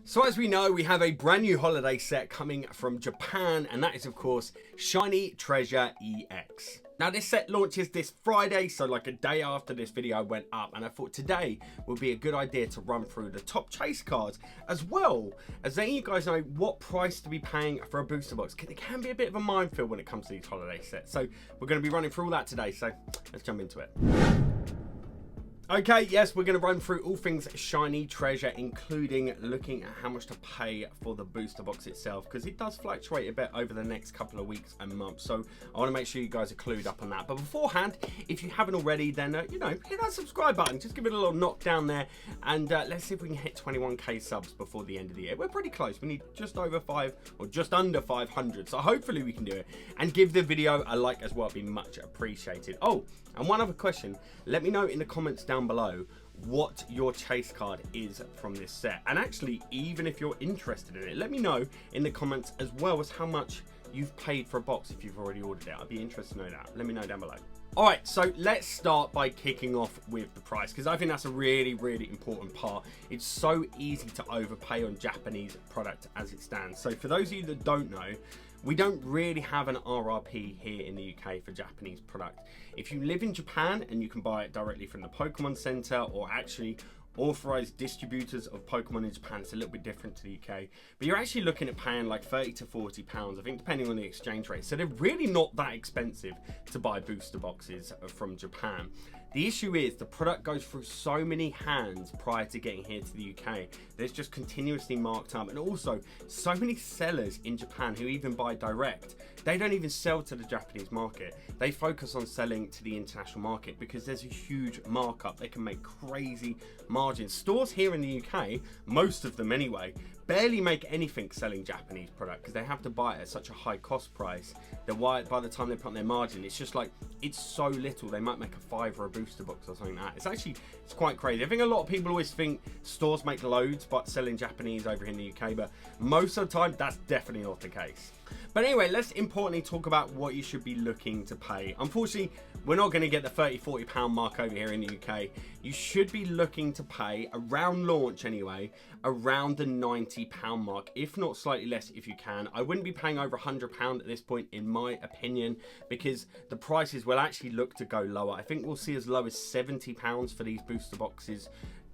So as we know, we have a brand new holiday set coming from Japan, and that is of course Shiny Treasure EX. Now this set launches this Friday, so like a day after this video went up, and I thought today would be a good idea to run through the top chase cards, as well as letting you guys know what price to be paying for a booster box. It can be a bit of a minefield when it comes to these holiday sets, so we're going to be running through all that today, so let's jump into it. Okay, yes, we're going to run through all things Shiny Treasure, including looking at how much to pay for the booster box itself, because it does fluctuate a bit over the next couple of weeks and months. So I want to make sure you guys are clued up on that. But beforehand, if you haven't already, then, hit that subscribe button. Just give it a little knock down there. And let's see if we can hit 21k subs before the end of the year. We're pretty close. We need just over 5 or just under 500. So hopefully we can do it. And give the video a like as well. It'd be much appreciated. Oh, and one other question. Let me know in the comments down below what your chase card is from this set, and actually even if you're interested in it, let me know in the comments, as well as how much you've paid for a box if you've already ordered it. I'd be interested to know that. Let me know down below. All right, so let's start by kicking off with the price, because I think that's a really important part. It's so easy to overpay on Japanese product as it stands. So for those of you that don't know, we don't really have an RRP here in the UK for Japanese product. If you live in Japan and you can buy it directly from the Pokemon Center, or actually authorized distributors of Pokemon in Japan, it's a little bit different to the UK, but you're actually looking at paying like 30 to 40 pounds, I think, depending on the exchange rate. So they're really not that expensive to buy booster boxes from Japan. The issue is the product goes through so many hands prior to getting here to the UK. There's just continuously marked up, and also so many sellers in Japan who even buy direct. They don't even sell to the Japanese market. They focus on selling to the international market because there's a huge markup. They can make crazy margins. Stores here in the UK, most of them anyway, barely make anything selling Japanese product because they have to buy it at such a high cost price that by the time they put on their margin, it's just like, it's so little. They might make a $5 for a booster box or something like that. It's quite crazy. I think a lot of people always think stores make loads but selling Japanese over here in the UK, but most of the time that's definitely not the case. But anyway, let's importantly talk about what you should be looking to pay. Unfortunately, we're not going to get the 30-40 pound mark over here in the UK. You should be looking to pay, around launch anyway, around the 90 pound mark, if not slightly less if you can. I wouldn't be paying over 100 pound at this point, in my opinion, because the prices will actually look to go lower. I think we'll see as low as 70 pounds for these booster boxes,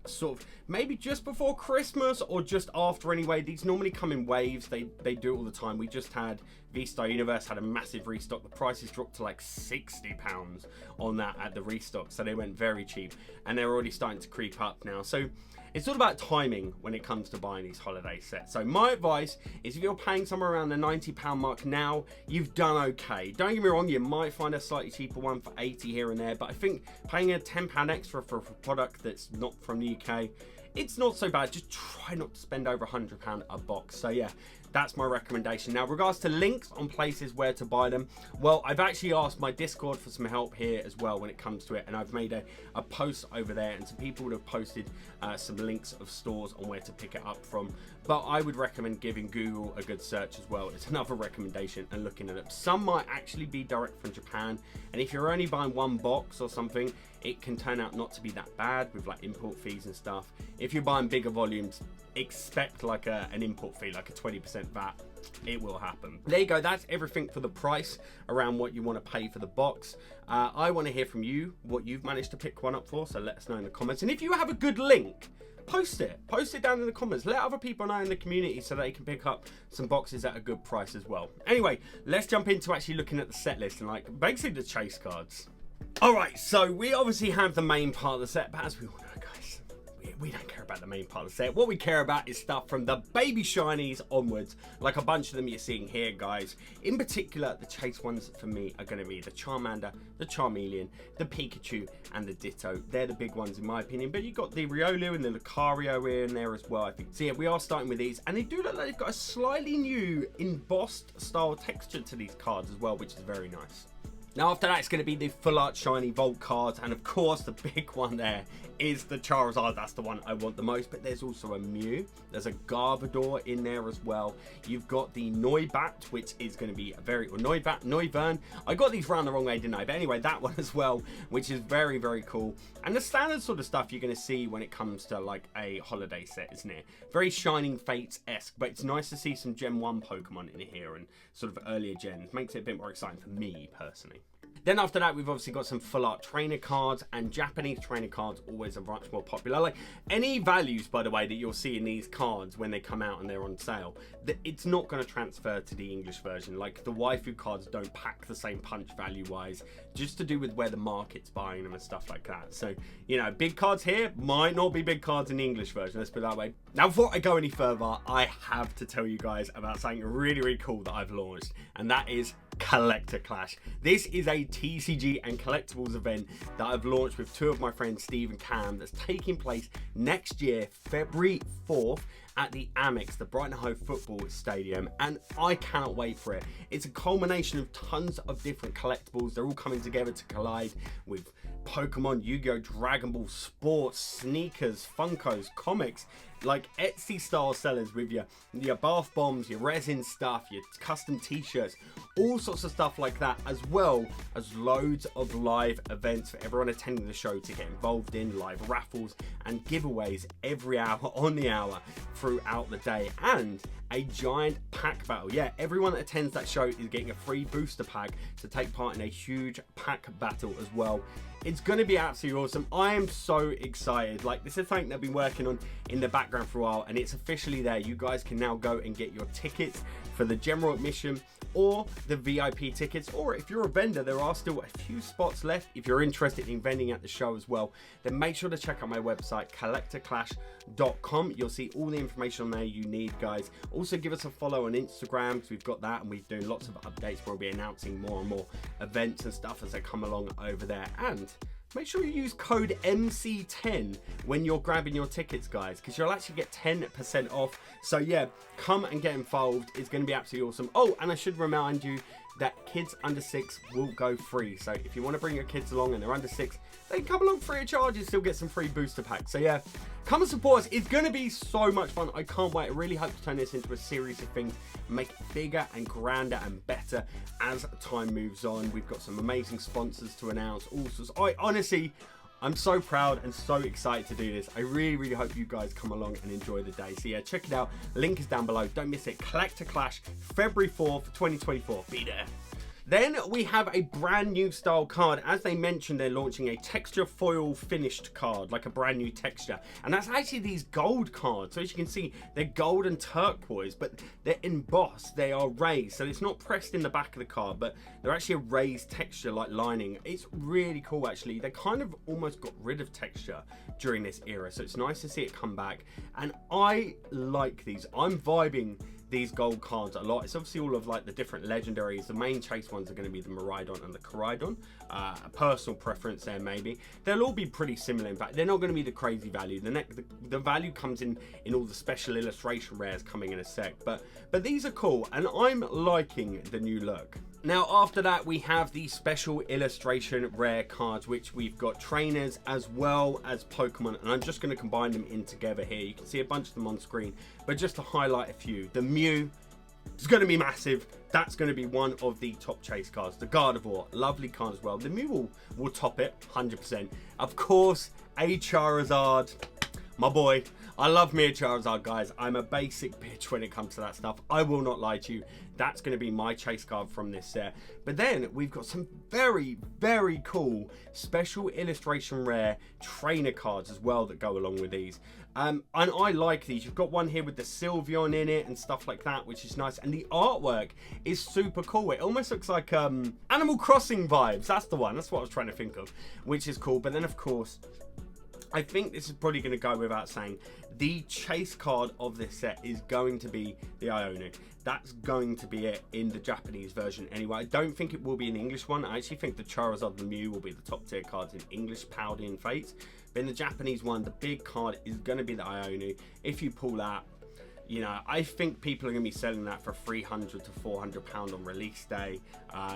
sort of maybe just before Christmas or just after anyway. These normally come in waves. They do it all the time. We just had V-Star Universe had a massive restock. The prices dropped to like 60 pounds on that at the restock, so they went very cheap, and they're already starting to creep up now. So it's all about timing when it comes to buying these holiday sets. So my advice is, if you're paying somewhere around the 90 pound mark now, you've done okay. Don't get me wrong, you might find a slightly cheaper one for 80 here and there, but I think paying a 10 pound extra for a product that's not from the UK, it's not so bad. Just try not to spend over 100 pound a box. So yeah, that's my recommendation. Now, regards to links on places where to buy them, well, I've actually asked my Discord for some help here as well when it comes to it, and I've made a post over there, and some people have posted some links of stores on where to pick it up from. But I would recommend giving Google a good search as well. It's another recommendation, and looking at it. Some might actually be direct from Japan, and if you're only buying one box or something, it can turn out not to be that bad with like import fees and stuff. If you're buying bigger volumes, expect like an import fee, like a 20% VAT. It will happen. There you go. That's everything for the price around what you want to pay for the box. I want to hear from you what you've managed to pick one up for, so let us know in the comments. And if you have a good link, post it down in the comments. Let other people know in the community so they can pick up some boxes at a good price as well. Anyway, let's jump into actually looking at the set list and like basically the chase cards. All right, so we obviously have the main part of the set, but as we all know, guys, we don't care about the main part of the set. What we care about is stuff from the baby shinies onwards, like a bunch of them you're seeing here, guys. In particular, the chase ones for me are going to be the Charmander, the Charmeleon, the Pikachu, and the Ditto. They're the big ones in my opinion, but you've got the Riolu and the Lucario in there as well, I think. So yeah, we are starting with these, and they do look like they've got a slightly new embossed style texture to these cards as well, which is very nice. Now after that, it's going to be the full art shiny vault cards, and of course the big one there is the Charizard. That's the one I want the most, but there's also a Mew, there's a Garbodor in there as well. You've got the Noibat, which is going to be a very, or Noivern. I got these round the wrong way, didn't I? But anyway, that one as well, which is very, very cool. And the standard sort of stuff you're going to see when it comes to like a holiday set, isn't it? Very Shining Fates-esque, but it's nice to see some Gen 1 Pokemon in here and sort of earlier gens. Makes it a bit more exciting for me personally. Then after that, we've obviously got some full art trainer cards, and Japanese trainer cards always are much more popular. Like any values, by the way, that you'll see in these cards when they come out and they're on sale, it's not going to transfer to the English version. Like the waifu cards don't pack the same punch value wise, just to do with where the market's buying them and stuff like that. So, you know, big cards here might not be big cards in the English version, let's put it that way. Now, before I go any further, I have to tell you guys about something really, really cool that I've launched, and that is Collector Clash. This is a TCG and collectibles event that I've launched with two of my friends, Steve and Cam, that's taking place next year, February 4th, at the Amex, the Brighton Hove Football Stadium, and I cannot wait for it. It's a culmination of tons of different collectibles. They're all coming together to collide with Pokemon, Yu-Gi-Oh!, Dragon Ball, sports, sneakers, Funkos, comics, like Etsy style sellers with your bath bombs, your resin stuff, your custom t-shirts, all sorts of stuff like that, as well as loads of live events for everyone attending the show to get involved in, live raffles and giveaways every hour on the hour throughout the day, and a giant pack battle. Yeah, everyone that attends that show is getting a free booster pack to take part in a huge pack battle as well. It's going to be absolutely awesome. I am so excited. Like, this is something that I've been working on in the background for a while, and it's officially there. You guys can now go and get your tickets for the general admission or the VIP tickets, or if you're a vendor, there are still a few spots left. If you're interested in vending at the show as well, then make sure to check out my website, collectorclash.com. You'll see all the information on there you need, guys. Also give us a follow on Instagram, because we've got that, and we're doing lots of updates where we'll be announcing more and more events and stuff as they come along over there. And make sure you use code MC10 when you're grabbing your tickets, guys, because you'll actually get 10% off. So yeah, come and get involved. It's going to be absolutely awesome. Oh, and I should remind you that kids under 6 will go free. So if you want to bring your kids along and they're under 6, they can come along free of charge and still get some free booster packs. So yeah, come and support us. It's going to be so much fun. I can't wait. I really hope to turn this into a series of things, make it bigger and grander and better as time moves on. We've got some amazing sponsors to announce. All sorts. I'm so proud and so excited to do this. I really, really hope you guys come along and enjoy the day. So yeah, check it out. Link is down below. Don't miss it. Collector Clash, February 4th, 2024. Be there. Then we have a brand new style card. As they mentioned, they're launching a texture foil finished card, like a brand new texture. And that's actually these gold cards. So as you can see, they're gold and turquoise, but they're embossed. They are raised. So it's not pressed in the back of the card, but they're actually a raised texture like lining. It's really cool, actually. They kind of almost got rid of texture during this era. So it's nice to see it come back. And I like these. I'm vibing these gold cards a lot. It's obviously all of like the different legendaries. The main chase ones are going to be the Miraidon and the Coridon. A personal preference there, maybe. They'll all be pretty similar. In fact, they're not going to be the crazy value. The value comes in all the special illustration rares coming in a sec. But these are cool, and I'm liking the new look. Now, after that, we have the special illustration rare cards, which we've got trainers as well as Pokemon, and I'm just going to combine them in together here. You can see a bunch of them on screen, but just to highlight a few. The Mew is going to be massive. That's going to be one of the top chase cards. The Gardevoir, lovely card as well. The Mew will top it, 100%. Of course, a Charizard. My boy, I love me a Charizard, guys. I'm a basic bitch when it comes to that stuff. I will not lie to you. That's going to be my chase card from this set. But then we've got some very, very cool special illustration rare trainer cards as well that go along with these. And I like these. You've got one here with the Sylveon in it and stuff like that, which is nice. And the artwork is super cool. It almost looks like Animal Crossing vibes. That's the one. That's what I was trying to think of, which is cool. But then, of course, I think this is probably going to go without saying. The chase card of this set is going to be the Ionu. That's going to be it in the Japanese version anyway. I don't think it will be an English one. I actually think the Charizard and Mew will be the top tier cards in English Paladin Fates. But in the Japanese one, the big card is going to be the Ionu. If you pull that, You know, I think people are going to be selling that for £300 to £400 on release day.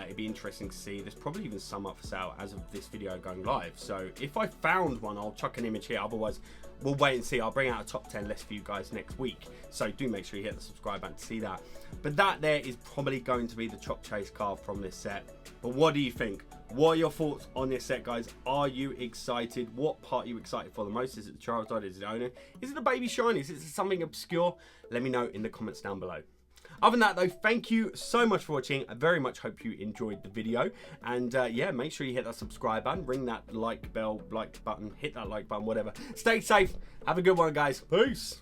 It'd be interesting to see. There's probably even some up for sale as of this video going live. So if I found one, I'll chuck an image here. Otherwise, we'll wait and see. I'll bring out a top 10 list for you guys next week. So do make sure you hit the subscribe button to see that. But that there is probably going to be the Chop Chase card from this set. But what do you think? What are your thoughts on this set, guys? Are you excited? What part are you excited for the most? Is it the Charizard? Is it the owner? Is it the baby shinies? Is it something obscure? Let me know in the comments down below. Other than that though, thank you so much for watching. I very much hope you enjoyed the video. And yeah, make sure you hit that subscribe button, ring that like button, hit that like button, whatever. Stay safe. Have a good one, guys. Peace.